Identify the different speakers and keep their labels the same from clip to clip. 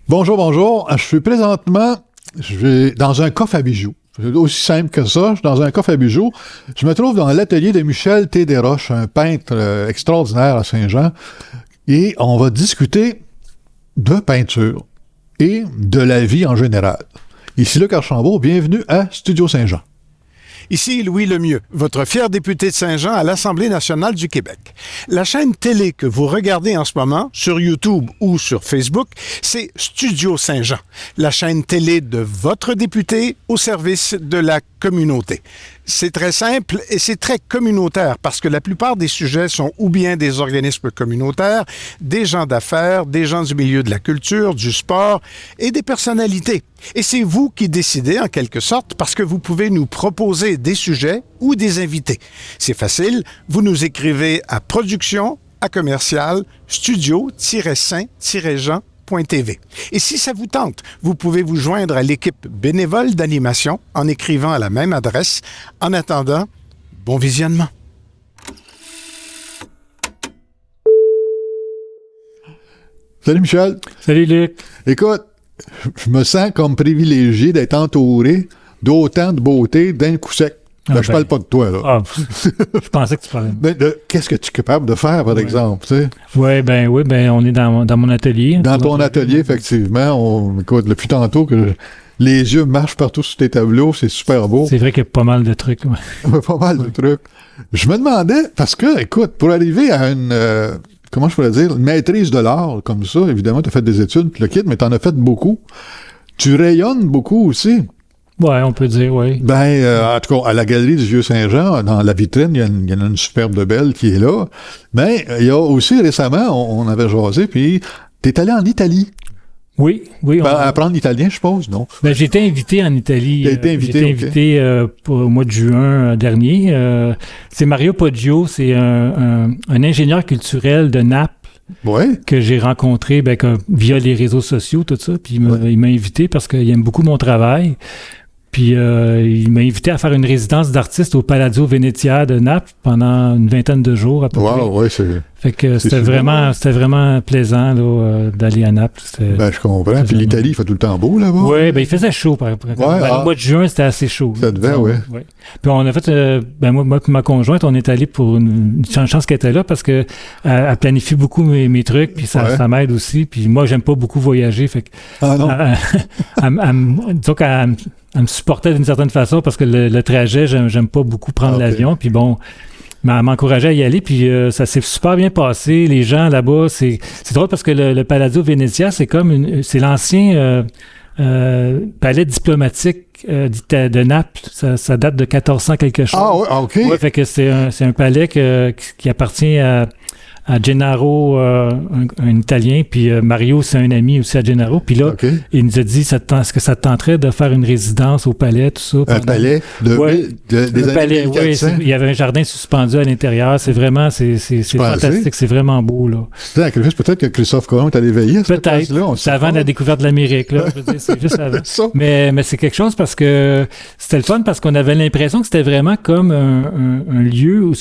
Speaker 1: Bonjour, bonjour. Je suis présentement dans un coffre à bijoux. C'est aussi simple que ça. Je suis dans un coffre à bijoux. Je me trouve dans l'atelier de Michel T. Desroches, un peintre extraordinaire à Saint-Jean. Et on va discuter de peinture et de la vie en général. Ici Luc Archambault, bienvenue à Studio Saint-Jean.
Speaker 2: Ici Louis Lemieux, votre fier député de Saint-Jean à l'Assemblée nationale du Québec. La chaîne télé que vous regardez en ce moment, sur YouTube ou sur Facebook, c'est Studio Saint-Jean, la chaîne télé de votre député au service de la communauté. C'est très simple et c'est très communautaire parce que la plupart des sujets sont ou bien des organismes communautaires, des gens d'affaires, des gens du milieu de la culture, du sport et des personnalités. Et c'est vous qui décidez en quelque sorte parce que vous pouvez nous proposer des sujets ou des invités. C'est facile, vous nous écrivez à production@studio-saint-jean.tv. Et si ça vous tente, vous pouvez vous joindre à l'équipe bénévole d'animation en écrivant à la même adresse. En attendant, bon visionnement.
Speaker 1: Salut Michel.
Speaker 3: Salut Luc.
Speaker 1: Écoute, je me sens comme privilégié d'être entouré d'autant de beauté d'un coup sec. Je parle pas de toi, là.
Speaker 3: Je pensais que tu parlais.
Speaker 1: Qu'est-ce que tu es capable de faire, par exemple? Tu sais?
Speaker 3: Oui, on est dans mon atelier.
Speaker 1: Dans ton atelier, effectivement. Écoute, depuis tantôt que les yeux marchent partout sur tes tableaux, c'est super beau.
Speaker 3: C'est vrai qu'il y a pas mal de trucs. Ouais.
Speaker 1: Pas mal de trucs. Je me demandais, parce que, écoute, pour arriver à une... comment je pourrais dire, une maîtrise de l'art, comme ça, évidemment, tu as fait des études, puis le kit, mais tu en as fait beaucoup. Tu rayonnes beaucoup aussi.
Speaker 3: Oui, on peut dire, oui.
Speaker 1: En tout cas, à la Galerie du Vieux-Saint-Jean, dans la vitrine, il y en a une superbe belle qui est là. Mais il y a aussi récemment, on avait jasé, puis tu es allé en Italie.
Speaker 3: Oui.
Speaker 1: Apprendre l'italien, je suppose, non?
Speaker 3: J'ai été invité en Italie.
Speaker 1: J'ai été
Speaker 3: invité au mois de juin dernier. C'est Mario Poggio, c'est un ingénieur culturel de Naples.
Speaker 1: Ouais.
Speaker 3: Que j'ai rencontré via les réseaux sociaux, tout ça. Puis il m'a invité parce qu'il aime beaucoup mon travail. Puis il m'a invité à faire une résidence d'artiste au Palazzo Venezia de Naples pendant une vingtaine de jours à peu près.
Speaker 1: Wow, ouais, c'est...
Speaker 3: Fait que c'était vraiment plaisant là, d'aller à Naples.
Speaker 1: Je comprends. Puis l'Italie, il fait tout le temps beau là-bas.
Speaker 3: Oui, il faisait chaud. Le mois de juin, c'était assez chaud.
Speaker 1: Ça devait, oui.
Speaker 3: Ouais. Puis on a fait, moi et ma conjointe, on est allé pour une chance qu'elle était là parce que elle planifie beaucoup mes trucs, puis ça m'aide aussi. Puis moi, j'aime pas beaucoup voyager. Fait que, disons qu'elle me supportait d'une certaine façon parce que le trajet, j'aime pas beaucoup prendre l'avion. Puis bon... Mais elle m'encourageait à y aller, puis ça s'est super bien passé. Les gens là-bas, c'est drôle parce que le Palazzo Venezia, c'est c'est l'ancien palais diplomatique de Naples. Ça date de 1400 quelque chose.
Speaker 1: Ah ouais, OK.
Speaker 3: Ouais, fait que c'est un palais qui appartient à Gennaro, un Italien, puis Mario, c'est un ami aussi à Gennaro. Puis là, il nous a dit, est-ce que ça te tenterait de faire une résidence au palais, tout ça?
Speaker 1: Un palais des années 1400?
Speaker 3: Oui, il y avait un jardin suspendu à l'intérieur. C'est vraiment, c'est fantastique, c'est vraiment beau, là.
Speaker 1: C'est peut-être que Christophe Colomb est allé veiller à cette place-là.
Speaker 3: C'est avant la découverte de l'Amérique, là. Je veux dire, c'est juste avant. Mais c'est quelque chose parce que c'était le fun parce qu'on avait l'impression que c'était vraiment comme un lieu où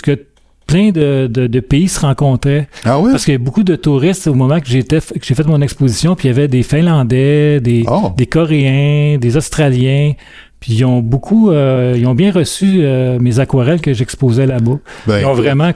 Speaker 3: plein de pays se rencontraient.
Speaker 1: Ah oui?
Speaker 3: Parce qu'il y a beaucoup de touristes au moment que j'ai fait mon exposition, puis il y avait des Finlandais, des Coréens, des Australiens. Puis ils ont bien reçu mes aquarelles que j'exposais là-bas. Ils ont vraiment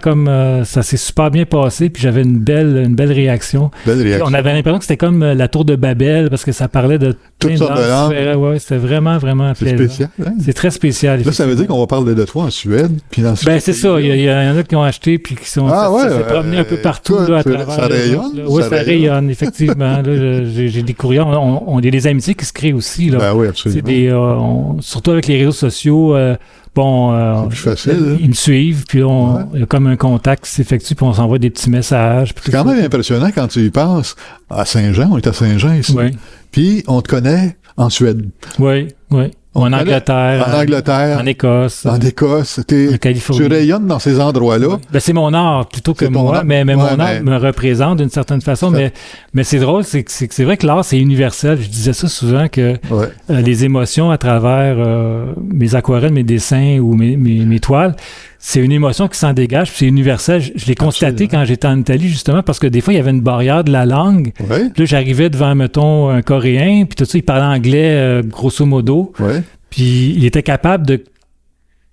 Speaker 3: ça s'est super bien passé, puis j'avais une belle réaction. On avait l'impression que c'était comme la tour de Babel, parce que ça parlait de
Speaker 1: toutes sortes de langues.
Speaker 3: Ouais, c'était vraiment
Speaker 1: c'est spécial. Hein?
Speaker 3: C'est très spécial.
Speaker 1: Là, ça veut dire qu'on va parler de toi en Suède. Puis dans
Speaker 3: c'est ça. Il y en a qui ont acheté, puis qui sont ça s'est promené un peu partout là, à travers.
Speaker 1: Ça rayonne?
Speaker 3: Oui, ça rayonne, effectivement. Là, j'ai des courriers. On a des amitiés qui se créent aussi. Là.
Speaker 1: Oui, absolument.
Speaker 3: Surtout avec les réseaux sociaux,
Speaker 1: c'est plus facile.
Speaker 3: Ils me suivent, puis il y a comme un contact qui s'effectue, puis on s'envoie des petits messages.
Speaker 1: C'est quand même impressionnant quand tu y penses. À Saint-Jean, on est à Saint-Jean ici.
Speaker 3: Oui.
Speaker 1: Puis on te connaît en Suède.
Speaker 3: Oui. En Angleterre. En Écosse.
Speaker 1: En Écosse. En Californie. Tu rayonnes dans ces endroits-là.
Speaker 3: Oui. C'est mon art plutôt que moi, mais mon art me représente d'une certaine façon. Mais c'est drôle, c'est vrai que l'art, c'est universel. Je disais ça souvent que les émotions à travers mes aquarelles, mes dessins ou mes toiles, c'est une émotion qui s'en dégage, puis c'est universel. Je l'ai constaté quand j'étais en Italie, justement, parce que des fois, il y avait une barrière de la langue.
Speaker 1: Ouais.
Speaker 3: Puis là, j'arrivais devant, mettons, un Coréen, puis tout ça, il parlait anglais, grosso modo.
Speaker 1: Ouais.
Speaker 3: Puis il était capable de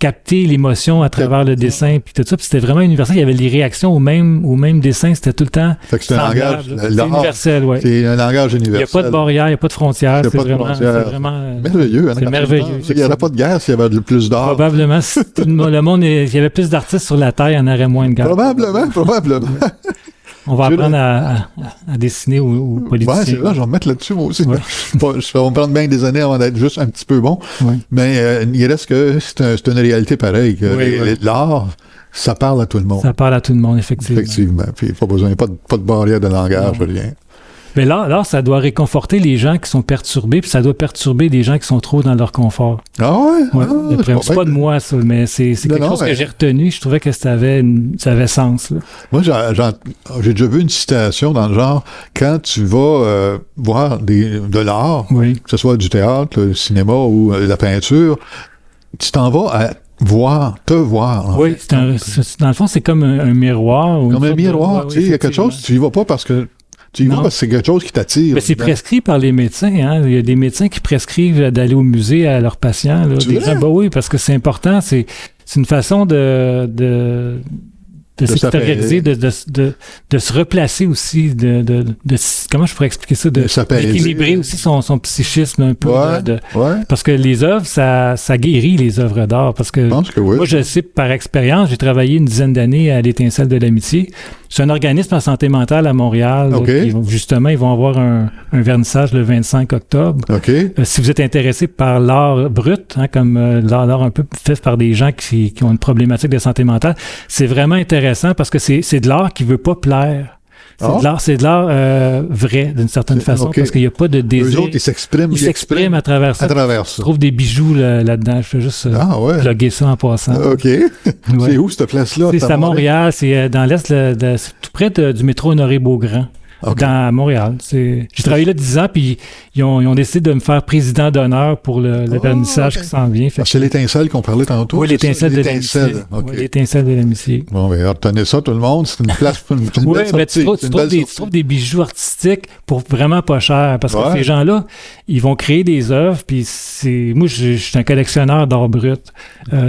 Speaker 3: capter l'émotion à travers le dessin, puis tout ça. Puis c'était vraiment universel. Il y avait les réactions au même dessin. C'était tout le temps
Speaker 1: Fait que c'est un langage.
Speaker 3: c'est universel, oui.
Speaker 1: C'est un langage universel.
Speaker 3: Il n'y a pas de barrière, il n'y a pas de frontière.
Speaker 1: Il y a pas de frontière.
Speaker 3: C'est vraiment
Speaker 1: merveilleux.
Speaker 3: c'est merveilleux.
Speaker 1: Il n'y aurait pas de guerre s'il y avait plus d'art.
Speaker 3: Probablement. Si le monde, il y avait plus d'artistes sur la Terre, il y en aurait moins de guerre.
Speaker 1: Probablement.
Speaker 3: On va apprendre à dessiner aux politiciens.
Speaker 1: Ouais, c'est vrai, je vais me mettre là-dessus, moi aussi.
Speaker 3: Ouais.
Speaker 1: Ça va me prendre bien des années avant d'être juste un petit peu bon.
Speaker 3: Ouais.
Speaker 1: Mais il reste que c'est une réalité pareille. Que l'art, ça parle à tout le monde.
Speaker 3: Ça parle à tout le monde, effectivement.
Speaker 1: Effectivement. Puis pas besoin, pas de barrière de langage, rien.
Speaker 3: Mais là, ça doit réconforter les gens qui sont perturbés, puis ça doit perturber des gens qui sont trop dans leur confort.
Speaker 1: Ah ouais?
Speaker 3: C'est pas de moi, ça, mais c'est quelque chose que j'ai retenu. Je trouvais que ça avait sens. Là.
Speaker 1: Moi, j'ai déjà vu une citation dans le genre, quand tu vas voir de l'art,
Speaker 3: oui.
Speaker 1: que ce soit du théâtre, le cinéma ou la peinture, tu t'en vas te voir.
Speaker 3: Oui, dans le fond, c'est comme un miroir.
Speaker 1: Comme un miroir, tu sais, il y a quelque chose, tu y vas pas parce que tu y vas parce que c'est quelque chose qui t'attire.
Speaker 3: Mais c'est prescrit par les médecins. Hein? Il y a des médecins qui prescrivent d'aller au musée à leurs patients. Là. Oui, parce que c'est important. C'est une façon de s'extérioriser, de se replacer aussi, comment je pourrais expliquer ça, d'équilibrer aussi son psychisme un peu. Parce que les œuvres, ça guérit les œuvres d'art. Parce que, moi, je sais par expérience, j'ai travaillé une dizaine d'années à l'Étincelle de l'Amitié. C'est un organisme en santé mentale à Montréal. Là, justement, ils vont avoir un vernissage le 25 octobre. Si vous êtes intéressé par l'art brut, hein, comme l'art un peu fait par des gens qui ont une problématique de santé mentale, c'est vraiment intéressant parce que c'est de l'art qui veut pas plaire. C'est de l'art vrai, d'une certaine façon, parce qu'il n'y a pas de désir.
Speaker 1: Eux autres, ils s'expriment
Speaker 3: à travers ça. Je trouve des bijoux là-dedans. Je fais juste plugger ça en passant.
Speaker 1: C'est où, cette place-là?
Speaker 3: C'est à Montréal. C'est dans l'est, c'est tout près du métro Honoré-Beaugrand. Dans Montréal. J'ai travaillé là 10 ans, puis ils ont décidé de me faire président d'honneur pour le vernissage qui s'en vient.
Speaker 1: C'est l'Étincelle qu'on parlait tantôt?
Speaker 3: Oui, l'Étincelle de l'Amitié. L'Étincelle de l'Amitié.
Speaker 1: Bon, ben, retenez ça, tout le monde. C'est une place pour une belle sortie.
Speaker 3: Tu trouves des bijoux artistiques pour vraiment pas cher, parce que ces gens-là, ils vont créer des œuvres, puis moi, je suis un collectionneur d'art brut.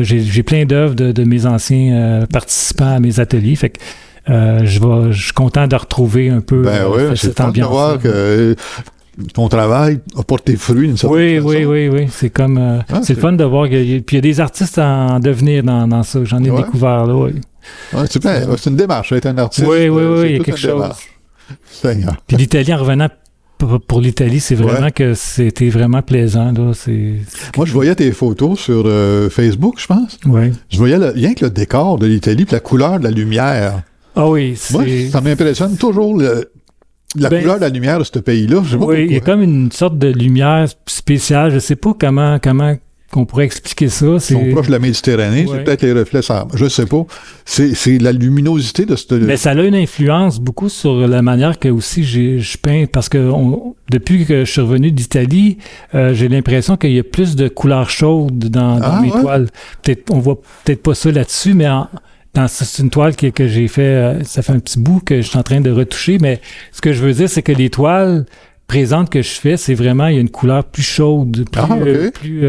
Speaker 3: J'ai plein d'œuvres de mes anciens participants à mes ateliers, fait que je suis content de retrouver un peu cette ambiance. De voir
Speaker 1: que ton travail a porté fruit d'une certaine façon.
Speaker 3: Oui. C'est comme c'est le fun de voir qu'il y a des artistes en devenir dans ça. J'en ai découvert là.
Speaker 1: C'est une démarche, être un artiste.
Speaker 3: Oui, il y a quelque chose. Puis l'Italie, en revenant pour l'Italie, c'est vraiment que c'était vraiment plaisant. Là.
Speaker 1: Moi, je voyais tes photos sur Facebook, je pense.
Speaker 3: Oui.
Speaker 1: Je voyais rien que le décor de l'Italie puis la couleur de la lumière.
Speaker 3: Ah oui,
Speaker 1: moi, ça m'impressionne toujours la couleur de la lumière de ce pays-là.
Speaker 3: Il y a comme une sorte de lumière spéciale. Je ne sais pas comment qu'on pourrait expliquer ça. Ils
Speaker 1: sont proches de la Méditerranée, c'est peut-être les reflets. Je ne sais pas. C'est la luminosité de cette...
Speaker 3: Mais ça a une influence beaucoup sur la manière que aussi je peins, parce que depuis que je suis revenu d'Italie, j'ai l'impression qu'il y a plus de couleurs chaudes dans mes toiles. On voit peut-être pas ça là-dessus, mais c'est une toile que j'ai fait, ça fait un petit bout que je suis en train de retoucher, mais ce que je veux dire, c'est que les toiles présentes que je fais, c'est vraiment, il y a une couleur plus chaude, plus...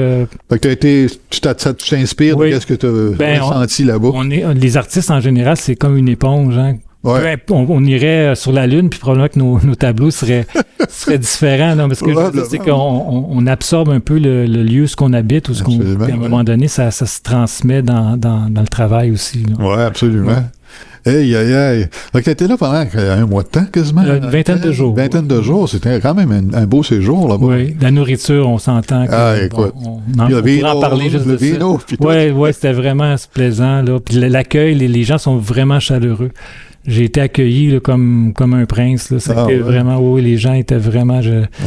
Speaker 1: Fait que tu t'inspires de ce que tu as ressenti là-bas.
Speaker 3: Les artistes, en général, c'est comme une éponge, hein. On irait sur la Lune, puis probablement que nos tableaux seraient différents. Non, parce que je veux dire, c'est qu'on absorbe un peu le lieu, ce qu'on habite, ou à un moment donné, ça se transmet dans le travail aussi.
Speaker 1: Oui, absolument. Aïe. Donc, tu étais là pendant un mois de temps, quasiment.
Speaker 3: Une vingtaine de jours.
Speaker 1: Une vingtaine de jours. C'était quand même un beau séjour, là-bas.
Speaker 3: Oui, la nourriture, on s'entend.
Speaker 1: Écoute.
Speaker 3: On pourrait en parler juste de ça. Oui, c'était vraiment plaisant, là. Puis l'accueil, les gens sont vraiment chaleureux. J'ai été accueilli là, comme un prince. Là. C'était vraiment, les gens étaient vraiment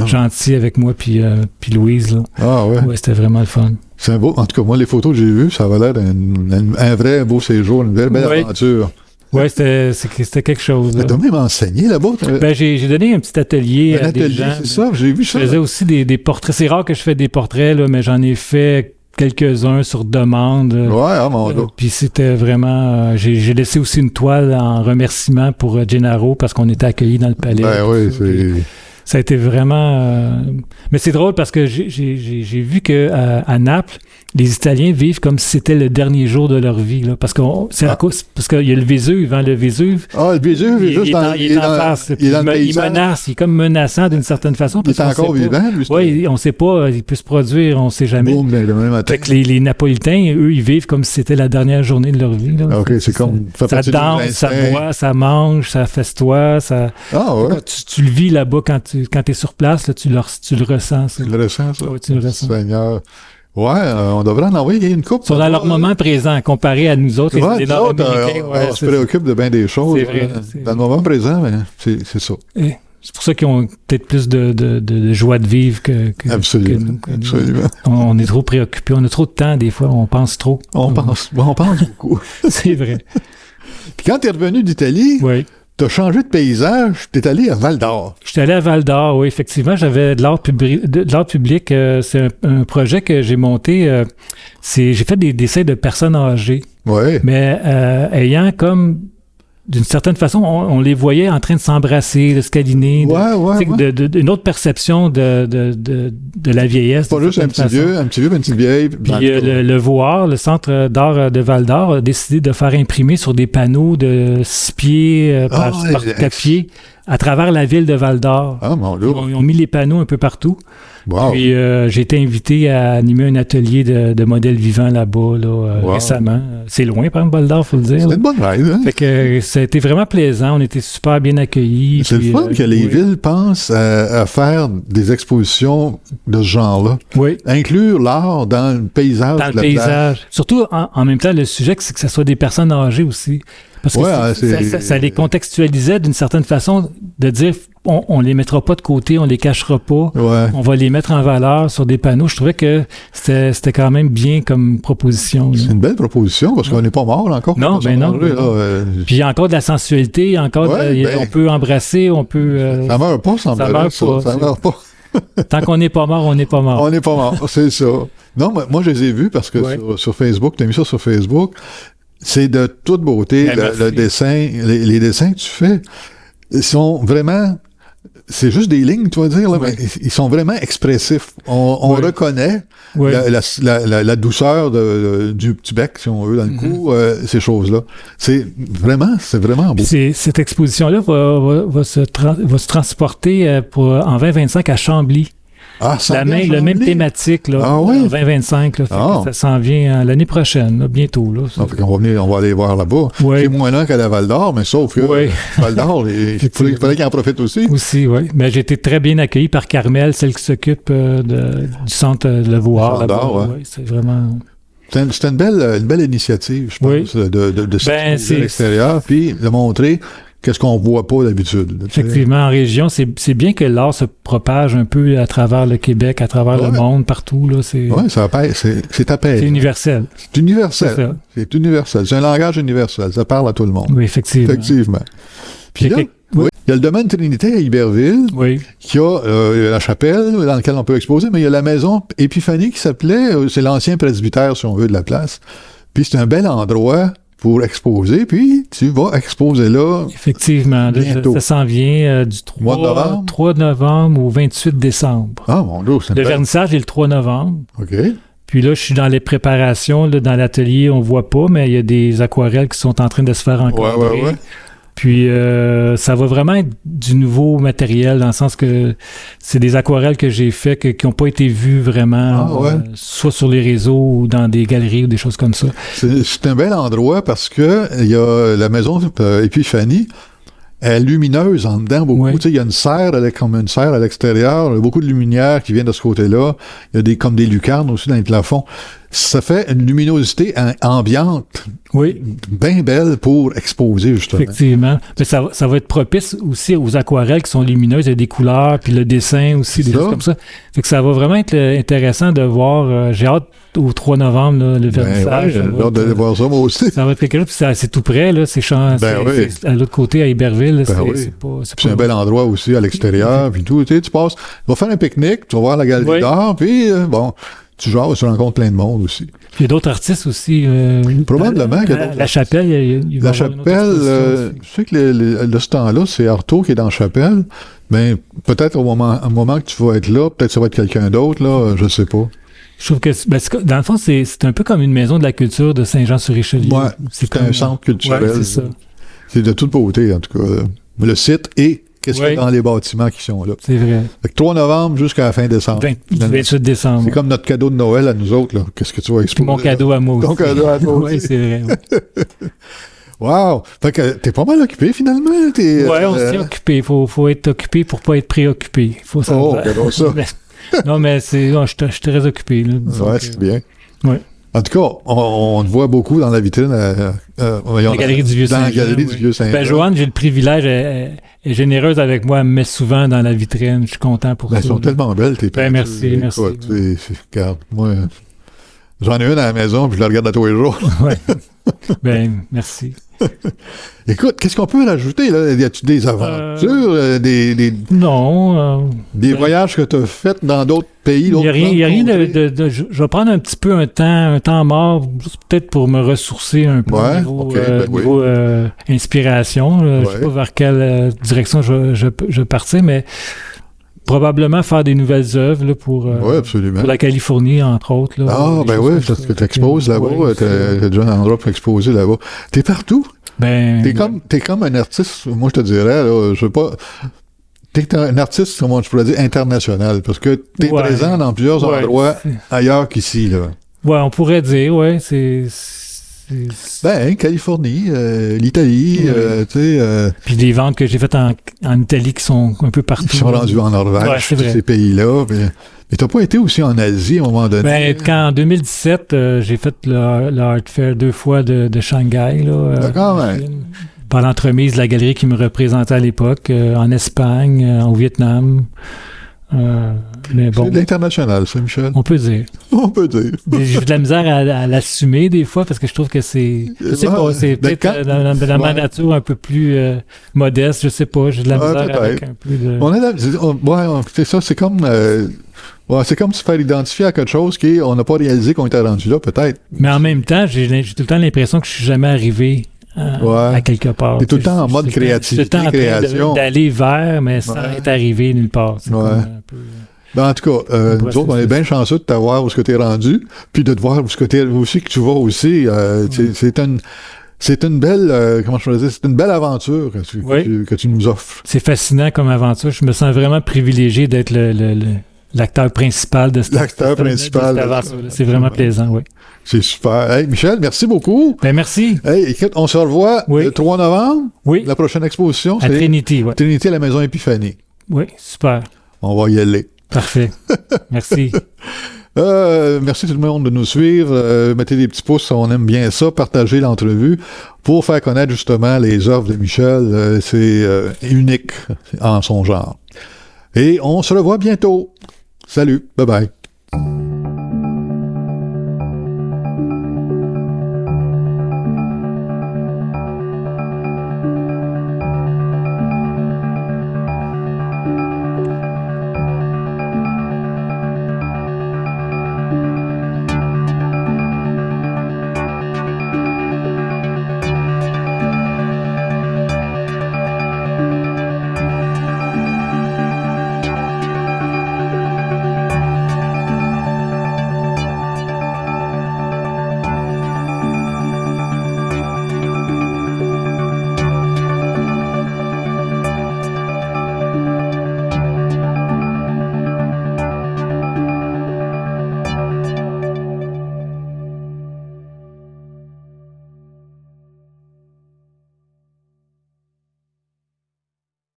Speaker 3: gentils avec moi puis Louise. Là. Ouais, c'était vraiment le fun.
Speaker 1: C'est beau. En tout cas, moi, les photos que j'ai vues, ça avait l'air d'un vrai beau séjour, une belle aventure.
Speaker 3: Oui, c'était quelque chose.
Speaker 1: Tu as même enseigné là-bas?
Speaker 3: J'ai donné un petit atelier à des gens.
Speaker 1: C'est ça, j'ai vu ça.
Speaker 3: Je faisais aussi des portraits. C'est rare que je fais des portraits, là, mais j'en ai fait quelques-uns sur demande. Puis c'était vraiment... j'ai laissé aussi une toile en remerciement pour Gennaro parce qu'on était accueillis dans le palais.
Speaker 1: Ben oui, c'est...
Speaker 3: Ça a été vraiment... Mais c'est drôle parce que j'ai vu qu'à Naples, les Italiens vivent comme si c'était le dernier jour de leur vie. Là, parce qu'il y a le Vésuve. Le Vésuve,
Speaker 1: le Vésuve,
Speaker 3: il est en face. Il menace. Il est comme menaçant d'une certaine façon.
Speaker 1: Il est encore vivant, lui.
Speaker 3: Oui, on ne sait pas. Il peut se produire, on ne sait jamais.
Speaker 1: Boum, le même matin.
Speaker 3: Fait que les Napolitains, eux, ils vivent comme si c'était la dernière journée de leur vie. Là.
Speaker 1: OK, c'est comme...
Speaker 3: Ça danse, ça boit, ça mange, ça festoie. Tu le vis là-bas quand tu es sur place, là, tu le ressens. Ça.
Speaker 1: Tu le ressens, ça?
Speaker 3: Oui, tu le ressens.
Speaker 1: Seigneur. on devrait en envoyer une coupe.
Speaker 3: Ils sont dans leur moment présent, comparé à nous autres, les Nord-Américains.
Speaker 1: On se préoccupe de bien des choses.
Speaker 3: C'est vrai.
Speaker 1: Dans le moment présent, c'est ça.
Speaker 3: C'est pour ça qu'ils ont peut-être plus de joie de vivre que
Speaker 1: Absolument.
Speaker 3: nous. Absolument. On est trop préoccupés. On a trop de temps, des fois. On pense trop.
Speaker 1: On pense beaucoup.
Speaker 3: C'est vrai.
Speaker 1: Puis quand tu es revenu d'Italie...
Speaker 3: Oui.
Speaker 1: Tu as changé de paysage, tu es allé à Val-d'Or.
Speaker 3: Je suis allé à Val-d'Or, oui, effectivement. J'avais de l'art public. C'est un projet que j'ai monté. J'ai fait des dessins de personnes âgées.
Speaker 1: Oui.
Speaker 3: Mais ayant comme... D'une certaine façon, on les voyait en train de s'embrasser, de se câliner. Une autre perception de la vieillesse.
Speaker 1: Pas juste un petit vieux, une petite vieille.
Speaker 3: Puis le Voir, le Centre d'art de Val-d'Or, a décidé de faire imprimer sur des panneaux de 6 pieds par 4 pieds à travers la ville de Val-d'Or.
Speaker 1: Ah, mon Dieu.
Speaker 3: Ils ont mis les panneaux un peu partout.
Speaker 1: Wow.
Speaker 3: Puis j'ai été invité à animer un atelier de modèles vivants là-bas récemment. C'est loin, par exemple, Val-d'Or, il faut le dire.
Speaker 1: C'est une bonne ride, hein?
Speaker 3: Fait que ça a été vraiment plaisant. On était super bien accueillis.
Speaker 1: C'est le fun que les villes pensent à faire des expositions de ce genre-là. Oui. Inclure l'art dans le paysage.
Speaker 3: Dans le paysage. Surtout, en même temps, le sujet, c'est que ce soit des personnes âgées aussi. Parce que ça les contextualisait d'une certaine façon de dire on les mettra pas de côté, on les cachera pas, on va les mettre en valeur sur des panneaux. Je trouvais que c'était quand même bien comme proposition.
Speaker 1: C'est une belle proposition parce qu'on n'est pas mort encore.
Speaker 3: Non, ben non. Puis il y a encore de la sensualité, on peut embrasser, on peut...
Speaker 1: ça meurt pas, ça meurt pas.
Speaker 3: Tant qu'on n'est pas mort, on n'est pas mort.
Speaker 1: On n'est pas mort, c'est ça. Non, moi je les ai vus parce que sur Facebook, tu as mis ça sur Facebook. C'est de toute beauté, le dessin, les dessins que tu fais, ils sont vraiment, c'est juste des lignes, tu vas dire, là, mais ils sont vraiment expressifs. On reconnaît la douceur du petit bec, si on veut, dans le cou, ces choses-là. C'est vraiment beau.
Speaker 3: Cette exposition-là va se transporter en 2025 à Chambly. Le même thématique, là, en 2025. Là, ça s'en vient l'année prochaine, là, bientôt. Là,
Speaker 1: on va aller voir là-bas. C'est moins lent qu'à la Val-d'Or, mais sauf que Val-d'Or, il fallait qu'il en profite aussi.
Speaker 3: Aussi, oui. Mais j'ai été très bien accueilli par Carmel, celle qui s'occupe du centre Le Voir. Là-bas. C'est vraiment...
Speaker 1: C'était une belle initiative, je pense, de s'exposer à l'extérieur, puis de montrer... Qu'est-ce qu'on voit pas d'habitude. Là,
Speaker 3: effectivement, en région, c'est bien que l'art se propage un peu à travers le Québec, à travers le monde, partout. Oui,
Speaker 1: c'est apaisant.
Speaker 3: C'est universel.
Speaker 1: C'est universel. C'est universel. C'est un langage universel. Ça parle à tout le monde.
Speaker 3: Oui, effectivement.
Speaker 1: Puis là, il y a le domaine Trinité à Iberville, qui a la chapelle dans laquelle on peut exposer, mais il y a la maison Épiphanie qui s'appelait, c'est l'ancien presbytère, si on veut, de la place. Puis c'est un bel endroit pour exposer, puis tu vas exposer là.
Speaker 3: Effectivement, ça s'en vient du 3 novembre au 28 décembre.
Speaker 1: Ah, mon Dieu, c'est
Speaker 3: le vernissage est le 3 novembre.
Speaker 1: OK.
Speaker 3: Puis là, je suis dans les préparations, là, dans l'atelier, on voit pas, mais il y a des aquarelles qui sont en train de se faire encadrer. Puis ça va vraiment être du nouveau matériel, dans le sens que c'est des aquarelles que j'ai fait qui n'ont pas été vues vraiment, soit sur les réseaux ou dans des galeries ou des choses comme ça.
Speaker 1: C'est un bel endroit parce que il y a la maison Épiphanie, elle est lumineuse en dedans beaucoup. Tu sais, il y a une serre, comme une serre à l'extérieur, il y a beaucoup de lumière qui vient de ce côté-là. Il y a comme des lucarnes aussi dans les plafonds. Ça fait une luminosité ambiante bien belle pour exposer, justement.
Speaker 3: Effectivement. Mais ça va être propice aussi aux aquarelles qui sont lumineuses, il y a des couleurs, puis le dessin aussi, des choses comme ça. Fait que ça va vraiment être intéressant de voir. J'ai hâte au 3 novembre, là, le vernissage.
Speaker 1: J'ai hâte d'aller voir ça, moi aussi.
Speaker 3: Ça va être quelque chose, puis c'est tout près, là, c'est à l'autre côté, à Iberville.
Speaker 1: C'est un bel endroit aussi, à l'extérieur, puis tout. Tu passes, tu vas faire un pique-nique, tu vas voir la galerie d'art, puis tu jases, tu rencontres plein de monde aussi.
Speaker 3: Puis il y a d'autres artistes aussi.
Speaker 1: Probablement qu'il y a d'autres
Speaker 3: La Chapelle, il va
Speaker 1: La Chapelle, je sais que ce temps-là, c'est Artaud qui est dans la Chapelle, mais peut-être au moment que tu vas être là, peut-être ça va être quelqu'un d'autre, là, je sais pas.
Speaker 3: Je trouve que, dans le fond, c'est un peu comme une maison de la culture de Saint-Jean-sur-Richelieu.
Speaker 1: Ouais, c'est comme un centre culturel.
Speaker 3: Ouais, c'est ça.
Speaker 1: C'est de toute beauté, en tout cas. Le site et qu'est-ce qu'il y a dans les bâtiments qui sont là.
Speaker 3: C'est vrai.
Speaker 1: Fait que 3 novembre jusqu'à la fin décembre.
Speaker 3: 28 décembre.
Speaker 1: C'est comme notre cadeau de Noël à nous autres, là. Qu'est-ce que tu vas exposer?
Speaker 3: Mon cadeau à moi aussi.
Speaker 1: Ton cadeau à toi aussi.
Speaker 3: Oui, c'est vrai. Ouais.
Speaker 1: Wow! Fait que t'es pas mal occupé, finalement.
Speaker 3: Ouais, on s'est occupé. Faut être occupé pour pas être préoccupé. Faut savoir.
Speaker 1: Oh, ça.
Speaker 3: Non, mais je suis très occupé. Là,
Speaker 1: ouais, c'est bien.
Speaker 3: Ouais.
Speaker 1: En tout cas, on te voit beaucoup dans la vitrine.
Speaker 3: La galerie du Vieux-Saint-Jean.
Speaker 1: Dans la galerie du Vieux-Saint-Jean.
Speaker 3: Ben, Joanne, j'ai le privilège, elle est généreuse avec moi, elle me met souvent dans la vitrine. Je suis content pour ça.
Speaker 1: Elles sont tellement belles, tes peintures.
Speaker 3: Ben, merci.
Speaker 1: Écoute, regarde, moi, j'en ai une à la maison, puis je la regarde à tous les jours.
Speaker 3: Ouais. Ben, merci.
Speaker 1: Écoute, qu'est-ce qu'on peut rajouter, là? Y a-tu des aventures,
Speaker 3: Non.
Speaker 1: Des voyages que tu as faits dans d'autres pays, d'autres
Speaker 3: Il n'y a rien de je vais prendre un petit peu un temps mort, juste peut-être pour me ressourcer un peu niveau inspiration. Je ne sais pas vers quelle direction je partais, mais probablement faire des nouvelles œuvres là, pour la Californie, entre autres. Là,
Speaker 1: ben oui, parce que tu exposes là-bas, tu as déjà un endroit pour exposer là-bas. Tu es partout. T'es comme un artiste, moi je te dirais, là, je veux pas... T'es un artiste, comment je pourrais dire, international, parce que t'es présent dans plusieurs endroits ailleurs qu'ici, là.
Speaker 3: Ouais, on pourrait dire,
Speaker 1: Californie, l'Italie, tu sais...
Speaker 3: Puis des ventes que j'ai faites en Italie qui sont un peu partout.
Speaker 1: Qui sont rendues en Norvège, tous ces pays-là. Mais t'as pas été aussi en Asie à un moment donné?
Speaker 3: Quand en 2017, j'ai fait le Art Fair 2 fois de Shanghai. Là,
Speaker 1: d'accord,
Speaker 3: par l'entremise de la galerie qui me représentait à l'époque, en Espagne, au Vietnam. Mais bon,
Speaker 1: c'est de l'international, ça, Michel.
Speaker 3: On peut dire.
Speaker 1: On peut dire.
Speaker 3: J'ai de la misère à l'assumer des fois parce que je trouve que c'est... Je sais pas, c'est peut-être dans ma nature un peu plus modeste, je sais pas. J'ai de la misère avec un peu de...
Speaker 1: c'est ça, c'est comme... c'est comme se faire identifier à quelque chose on n'a pas réalisé qu'on était rendu là, peut-être.
Speaker 3: Mais en même temps, j'ai tout le temps l'impression que je suis jamais arrivé à quelque part.
Speaker 1: T'es tout le temps en mode créativité,
Speaker 3: tout le temps création. D'aller vers, mais sans être arrivé nulle part. C'est comme un peu...
Speaker 1: Ben, en tout cas, nous autres, on est bien chanceux de t'avoir où ce que t'es rendu, puis de te voir où ce que t'es aussi, que tu vas aussi. C'est une belle, comment je peux dire, c'est une belle aventure que tu nous offres.
Speaker 3: C'est fascinant comme aventure. Je me sens vraiment privilégié d'être l'acteur principal de cette aventure. C'est vraiment plaisant, oui.
Speaker 1: C'est super. Hey, Michel, merci beaucoup.
Speaker 3: Ben, merci.
Speaker 1: Hey, écoute, on se revoit le 3 novembre.
Speaker 3: Oui.
Speaker 1: La prochaine exposition,
Speaker 3: c'est... À Trinity, oui.
Speaker 1: Trinity à la Maison Épiphanie.
Speaker 3: Oui, super.
Speaker 1: On va y aller.
Speaker 3: Parfait. Merci.
Speaker 1: Merci tout le monde de nous suivre. Mettez des petits pouces, on aime bien ça. Partagez l'entrevue pour faire connaître justement les œuvres de Michel. C'est unique en son genre. Et on se revoit bientôt. Salut. Bye bye.